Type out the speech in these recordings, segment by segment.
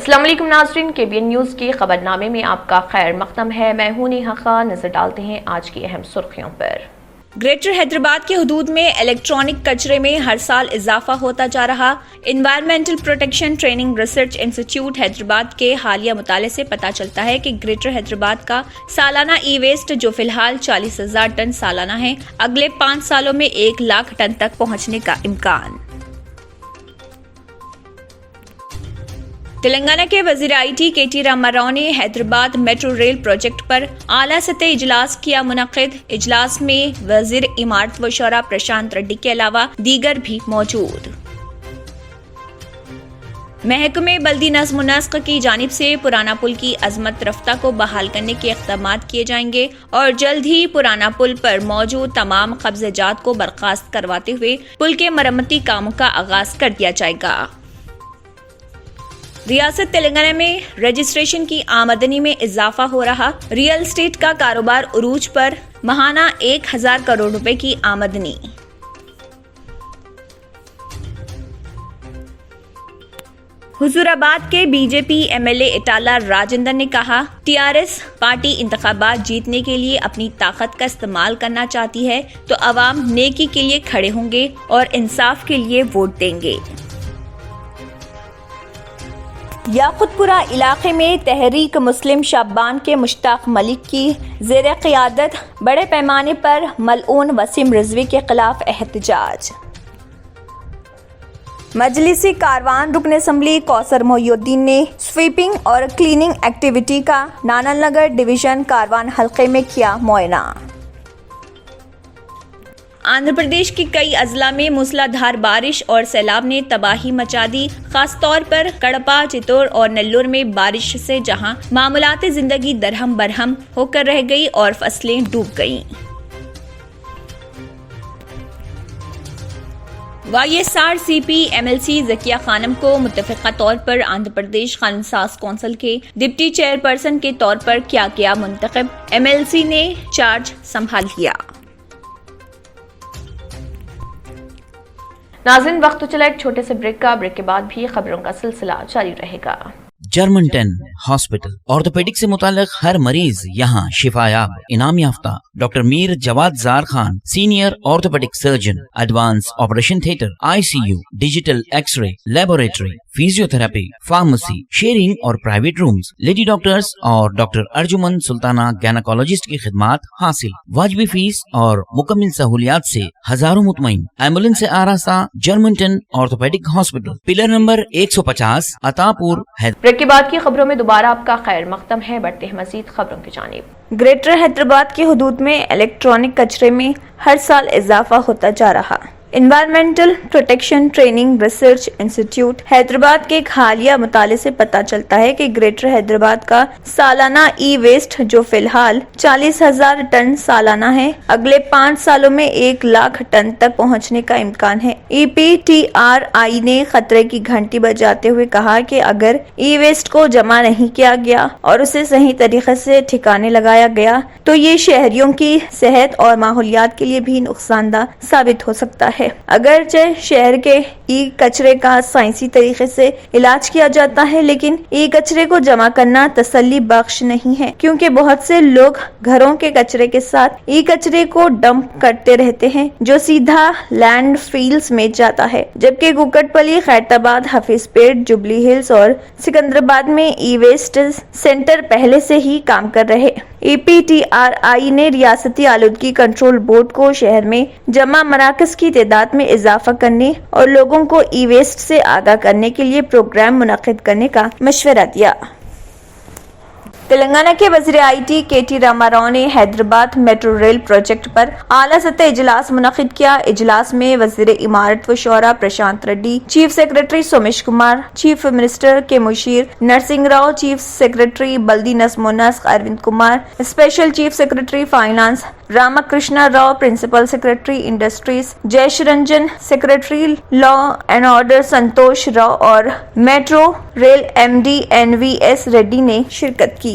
السلام علیکم ناظرین، KBN نیوز کی خبرنامے میں آپ کا خیر مقدم ہے۔ میں ہوں نیہا خان۔ نظر ڈالتے ہیں آج کی اہم سرخیوں پر۔ گریٹر حیدرآباد کے حدود میں الیکٹرانک کچرے میں ہر سال اضافہ ہوتا جا رہا۔ Environmental protection training research institute Hyderabad کے حالیہ مطالعے سے پتہ چلتا ہے کہ گریٹر حیدرآباد کا سالانہ ای ویسٹ جو فی الحال 40,000 ٹن سالانہ ہے، اگلے 5 سالوں میں 1 لاکھ ٹن تک پہنچنے کا امکان۔ تلنگانہ کے وزیر IT KT راما راؤ نے حیدرآباد میٹرو ریل پروجیکٹ پر اعلیٰ سطحی اجلاس کیا منعقد۔ اجلاس میں وزیر عمارت و شورا پرشانت ریڈی کے علاوہ دیگر بھی موجود۔ محکمہ بلدی نظم و نسق کی جانب سے پرانا پل کی عظمت رفتہ کو بحال کرنے کے اقدامات کیے جائیں گے اور جلد ہی پرانا پل پر موجود تمام قبضہ جات کو برخاست کرواتے ہوئے پل کے مرمتی کاموں کا آغاز کر دیا جائے گا۔ ریاست تلنگانہ میں رجسٹریشن کی آمدنی میں اضافہ ہو رہا۔ ریئل اسٹیٹ کا کاروبار عروج پر، ماہانہ 1,000 کروڑ روپے کی آمدنی۔ حضور آباد کے BJP MLA اٹالہ راجندر نے کہا، TRS پارٹی انتخابات جیتنے کے لیے اپنی طاقت کا استعمال کرنا چاہتی ہے تو عوام نیکی کے لیے کھڑے ہوں گے اور انصاف کے لیے ووٹ دیں گے۔ یاقوت پورہ علاقے میں تحریک مسلم شابان کے مشتاق ملک کی زیر قیادت بڑے پیمانے پر ملعون وسیم رضوی کے خلاف احتجاج۔ مجلسی کاروان رکن اسمبلی کوثر محی الدین نے سویپنگ اور کلیننگ ایکٹیویٹی کا نانل نگر ڈویژن کاروان حلقے میں کیا معائنہ۔ آندھرا پردیش کی کئی اضلاع میں موسلا دھار بارش اور سیلاب نے تباہی مچا دی۔ خاص طور پر کڑپا، چتور اور نلور میں بارش سے جہاں معمولات زندگی درہم برہم ہو کر رہ گئی اور فصلیں ڈوب گئیں۔ YSR CP MLC ذکیہ خانم کو متفقہ طور پر آندھرا پردیش قانون ساز کونسل کے ڈپٹی چیئرپرسن کے طور پر کیا گیا منتخب۔ MLC نے چارج سنبھال لیا۔ ناظرین، وقت تو چلا ایک چھوٹے سے بریک کا۔ بریک کے بعد بھی خبروں کا سلسلہ جاری رہے گا۔ جرمنٹن ہاسپٹل آرتھوپیڈک سے متعلق ہر مریض یہاں شفا یاب۔ انعام یافتہ ڈاکٹر میر جواد زار Khan, senior orthopaedic surgeon, advance operation theatre, ICU، digital X ray, laboratory, physio therapy, pharmacy, sharing اور پرائیویٹ رومز، لیڈی ڈاکٹرز اور ڈاکٹر ارجمن سلطانہ گینیکولوجسٹ کی خدمات حاصل۔ واجبی فیس اور مکمل سہولیات سے ہزاروں مطمئن۔ ایمبولینس سے آراستہ جرمنٹن آرتھوپیڈک ہاسپٹل، پلر نمبر 150، عطا پور، بریک کے بعد کی خبروں میں دوبارہ آپ کا خیر مقدم ہے۔ بڑھتے ہیں مزید خبروں کی جانب۔ گریٹر حیدرآباد کے حدود میں الیکٹرانک کچرے میں ہر سال اضافہ ہوتا جا رہا۔ Environmental protection training research institute Hyderabad کے ایک حالیہ مطالعے سے پتہ چلتا ہے کہ گریٹر حیدرآباد کا سالانہ ای ویسٹ جو فی الحال 40,000 ٹن سالانہ ہے، اگلے 5 سالوں میں 1 لاکھ ٹن تک پہنچنے کا امکان ہے۔ EPTRI نے خطرے کی گھنٹی بجاتے ہوئے کہا کہ اگر ای ویسٹ کو جمع نہیں کیا گیا اور اسے صحیح طریقے سے ٹھکانے لگایا گیا تو یہ شہریوں کی صحت اور ماحولیات کے لیے بھی نقصان دہ ثابت ہو سکتا ہے۔ اگرچہ شہر کے ای کچرے کا سائنسی طریقے سے علاج کیا جاتا ہے، لیکن ای کچرے کو جمع کرنا تسلی بخش نہیں ہے، کیونکہ بہت سے لوگ گھروں کے کچرے کے ساتھ ای کچرے کو ڈمپ کرتے رہتے ہیں جو سیدھا لینڈ فیلز میں جاتا ہے، جبکہ کوکٹ پلی، خیرتآباد، حفیظ پیٹ، جوبلی ہلز اور سکندرآباد میں ای ویسٹ سینٹر پہلے سے ہی کام کر رہے۔ EPTRI نے ریاستی آلودگی کنٹرول بورڈ کو شہر میں جمع مراکز کی تعداد میں اضافہ کرنے اور لوگوں کو ای ویسٹ سے آگاہ کرنے کے لیے پروگرام منعقد کرنے کا مشورہ دیا۔ تلنگانہ کے وزیر IT KT راما راؤ نے حیدرآباد میٹرو ریل پروجیکٹ پر اعلیٰ سطحی اجلاس منعقد کیا۔ اجلاس میں وزیر عمارت و شورا Prashant Reddy, chief secretary Somesh Kumar, chief minister کے مشیر نرسنگ راؤ، چیف سیکرٹری بلدی نظم و نسق Arvind Kumar, special chief secretary finance Rama Krishna Rao, principal secretary industries Jayesh Ranjan, secretary law and order Santosh Rao اور metro rail MD NVS Reddy نے شرکت کی۔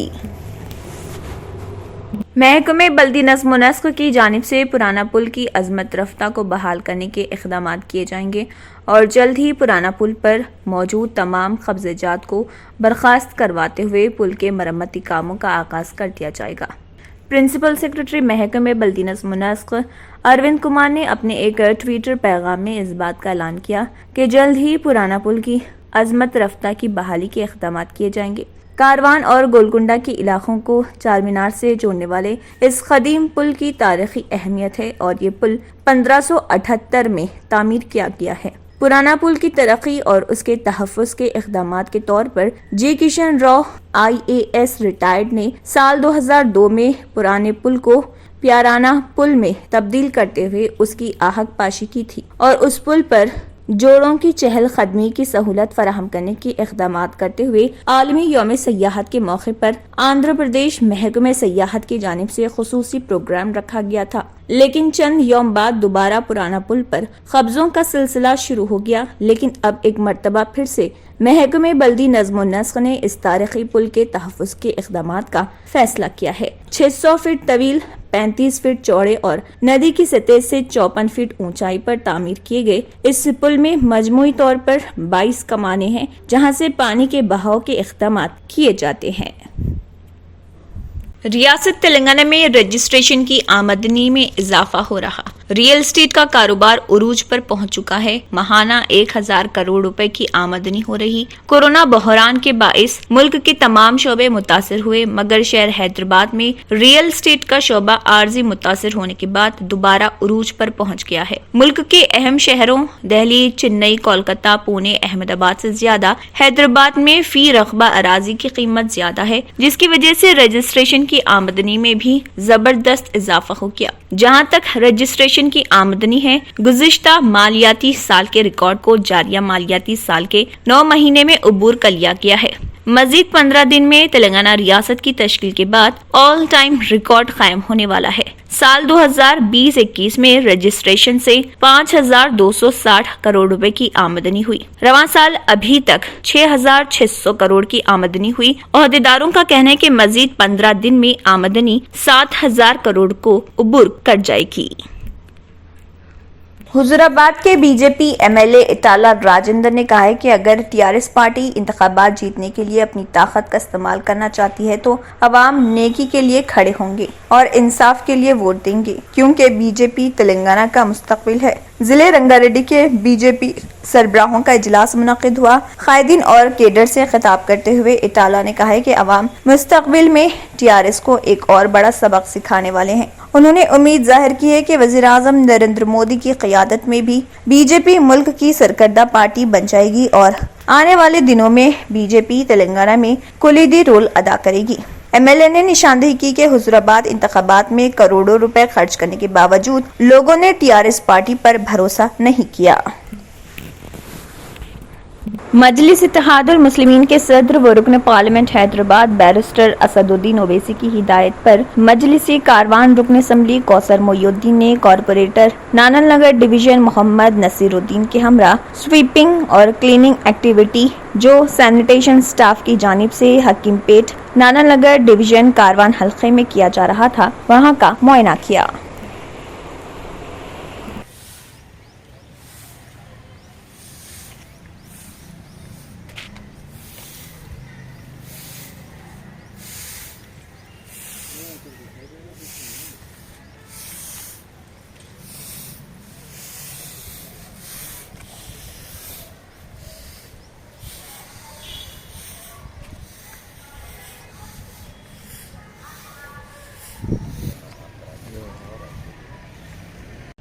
محکمہ بلدی نظم و نسق کی جانب سے پرانا پل کی عظمت رفتہ کو بحال کرنے کے اقدامات کیے جائیں گے اور جلد ہی پرانا پل پر موجود تمام قبضہ جات کو برخاست کرواتے ہوئے پل کے مرمتی کاموں کا آغاز کر دیا جائے گا۔ پرنسپل سیکرٹری محکمہ بلدی نظم و نسق اروند کمار نے اپنے ایک ٹویٹر پیغام میں اس بات کا اعلان کیا کہ جلد ہی پرانا پل کی عظمت رفتہ کی بحالی کے اقدامات کیے جائیں گے۔ کاروان اور گولکنڈہ کے علاقوں کو چار مینار سے جوڑنے والے اس قدیم پل کی تاریخی اہمیت ہے اور یہ پل 1578 میں تعمیر کیا گیا ہے۔ پرانا پل کی ترقی اور اس کے تحفظ کے اقدامات کے طور پر جے کشن راؤ IAS ریٹائرڈ نے سال 2002 میں پرانے پل کو پیارانہ پل میں تبدیل کرتے ہوئے اس کی آہک پاشی کی تھی اور اس پل پر جوڑوں کی چہل قدمی کی سہولت فراہم کرنے کے اقدامات کرتے ہوئے عالمی یوم سیاحت کے موقع پر آندھرا پردیش محکمہ سیاحت کی جانب سے خصوصی پروگرام رکھا گیا تھا، لیکن چند یوم بعد دوبارہ پرانا پل پر قبضوں کا سلسلہ شروع ہو گیا۔ لیکن اب ایک مرتبہ پھر سے محکمہ بلدی نظم و نسق نے اس تاریخی پل کے تحفظ کے اقدامات کا فیصلہ کیا ہے۔ 600 فٹ طویل، 35 فٹ چوڑے اور ندی کی سطح سے 54 فٹ اونچائی پر تعمیر کیے گئے اس پل میں مجموعی طور پر 22 کمانیں ہیں جہاں سے پانی کے بہاؤ کے اقدامات کیے جاتے ہیں۔ ریاست تلنگانہ میں رجسٹریشن کی آمدنی میں اضافہ ہو رہا، ریئل اسٹیٹ کا کاروبار عروج پر پہنچ چکا ہے۔ ماہانہ 1000 کروڑ روپے کی آمدنی ہو رہی۔ کورونا بحران کے باعث ملک کے تمام شعبے متاثر ہوئے، مگر شہر حیدرآباد میں ریئل اسٹیٹ کا شعبہ عارضی متاثر ہونے کے بعد دوبارہ عروج پر پہنچ گیا ہے۔ ملک کے اہم شہروں دہلی، چنئی، کولکتہ، پونے، احمد آباد سے زیادہ حیدرآباد میں فی رقبہ اراضی کی قیمت زیادہ ہے، جس کی وجہ سے رجسٹریشن کی آمدنی میں بھی زبردست اضافہ ہو گیا۔ جہاں تک رجسٹریشن کی آمدنی ہے، گزشتہ مالیاتی سال کے ریکارڈ کو جاریہ مالیاتی سال کے 9 مہینے میں عبور کر لیا گیا ہے۔ مزید 15 دن میں تلنگانہ ریاست کی تشکیل کے بعد آل ٹائم ریکارڈ قائم ہونے والا ہے۔ سال 2020-21 میں رجسٹریشن سے 5260 کروڑ روپے کی آمدنی ہوئی۔ رواں سال ابھی تک 6600 کروڑ کی آمدنی ہوئی۔ عہدیداروں کا کہنا ہے کہ مزید 15 دن میں آمدنی 7000 کروڑ کو عبور کر جائے گی۔ حضور آباد کے بی جے پی MLA اٹالہ راجندر نے کہا ہے کہ اگر TRS پارٹی انتخابات جیتنے کے لیے اپنی طاقت کا استعمال کرنا چاہتی ہے تو عوام نیکی کے لیے کھڑے ہوں گے اور انصاف کے لیے ووٹ دیں گے، کیونکہ بی جے پی تلنگانہ کا مستقبل ہے۔ ضلع رنگا ریڈی کے بی جے پی سربراہوں کا اجلاس منعقد ہوا۔ قائدین اور کیڈر سے خطاب کرتے ہوئے اٹالہ نے کہا ہے کہ عوام مستقبل میں TRS کو ایک اور بڑا سبق سکھانے والے ہیں۔ انہوں نے امید ظاہر کی ہے کہ وزیر اعظم نریندر مودی کی قیادت میں بھی بی جے پی ملک کی سرکردہ پارٹی بن جائے گی اور آنے والے دنوں میں بی جے پی تلنگانہ میں کلیدی رول ادا کرے گی۔ MLA نے نشاندہی کی کہ حضور آباد انتخابات میں کروڑوں روپے خرچ کرنے کے باوجود لوگوں نے TRS پارٹی پر بھروسہ نہیں کیا۔ مجلس اتحاد المسلمین کے صدر و رکن پارلیمنٹ حیدرآباد بیرسٹر اسد الدین اویسی کی ہدایت پر مجلسی کاروان رکن اسمبلی کوثر محی الدین نے کارپوریٹر نانل نگر ڈویژن محمد نصیر الدین کے ہمراہ سویپنگ اور کلیننگ ایکٹیویٹی جو سینیٹیشن سٹاف کی جانب سے حکیم پیٹ نانل نگر ڈویژن کاروان حلقے میں کیا جا رہا تھا وہاں کا معائنہ کیا۔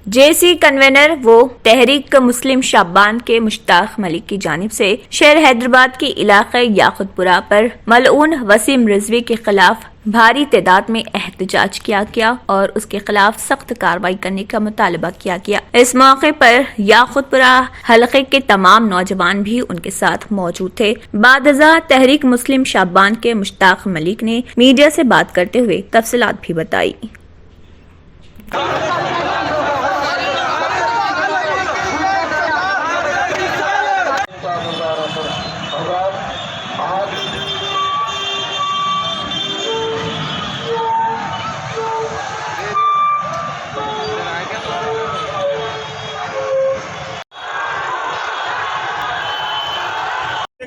JC کنوینر و تحریک مسلم شابان کے مشتاق ملک کی جانب سے شہر حیدرآباد کے علاقے یاقوت پورہ پر ملعون وسیم رضوی کے خلاف بھاری تعداد میں احتجاج کیا گیا اور اس کے خلاف سخت کارروائی کرنے کا مطالبہ کیا گیا۔ اس موقع پر یاقوت پورہ حلقے کے تمام نوجوان بھی ان کے ساتھ موجود تھے۔ بعد ازاں تحریک مسلم شابان کے مشتاق ملک نے میڈیا سے بات کرتے ہوئے تفصیلات بھی بتائی۔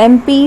MP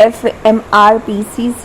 FMRPCC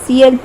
CLP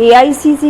AICC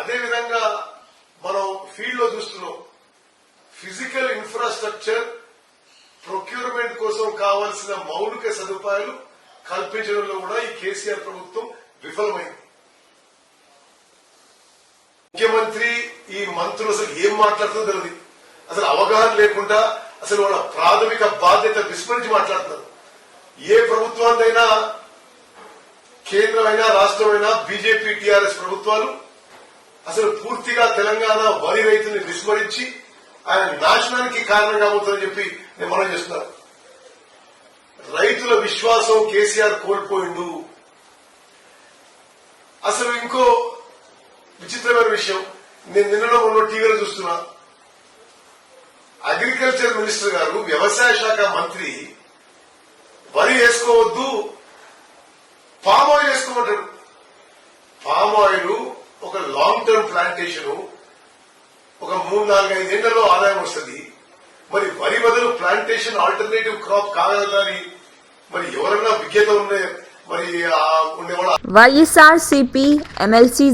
అదే విధంగా మనం ఫీల్డ్ లో చూస్తున్నాం, ఫిజికల్ ఇన్ఫ్రాస్ట్రక్చర్ ప్రొక్యూర్మెంట్ కోసం కావాల్సిన మౌలిక సదుపాయాలు కల్పించడంలో కూడా ఈ కేసీఆర్ ప్రభుత్వం విఫలమైంది. ముఖ్యమంత్రి ఈ మంత్రులు అసలు ఏం మాట్లాడుతుందో తెలియదు, అసలు అవగాహన లేకుండా అసలు వాళ్ళ ప్రాథమిక బాధ్యత విస్మరించి మాట్లాడుతున్నారు. ఏ ప్రభుత్వాన్నైనా కేంద్రమైనా రాష్ట్రమైనా బీజేపీ టీఆర్ఎస్ ప్రభుత్వాలు అసలు పూర్తిగా తెలంగాణ వరి రైతుని విస్మరించి ఆయన నాశనానికి కారణంగా అవుతుందని చెప్పి నేను మనం చేస్తున్నాను. రైతుల విశ్వాసం కేసీఆర్ కోల్పోయిండు. అసలు ఇంకో విచిత్రమైన విషయం, నేను నిన్నలో మొన్న టీవీలో చూస్తున్నా, అగ్రికల్చర్ మినిస్టర్ గారు, వ్యవసాయ శాఖ మంత్రి వరి వేసుకోవద్దు, పామ్ ఆయిల్ వేసుకోమంటాడు. పామ్ ఆయిల్ ఒక లాంగ్ టర్మ్ ప్లాంటేషన్, ఒక 3-4-5 ఏళ్లలో ఆదాయం వస్తుంది. మరి వరి బదులు ప్లాంటేషన్ ఆల్టర్నేటివ్ క్రాప్ కాగలదని మరి ఎవరన్నా విజ్ఞత ఉండే మరి ఉండేవాళ్ళ YSRCP MLC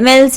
MLC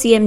CM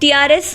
TRS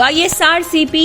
YSR CP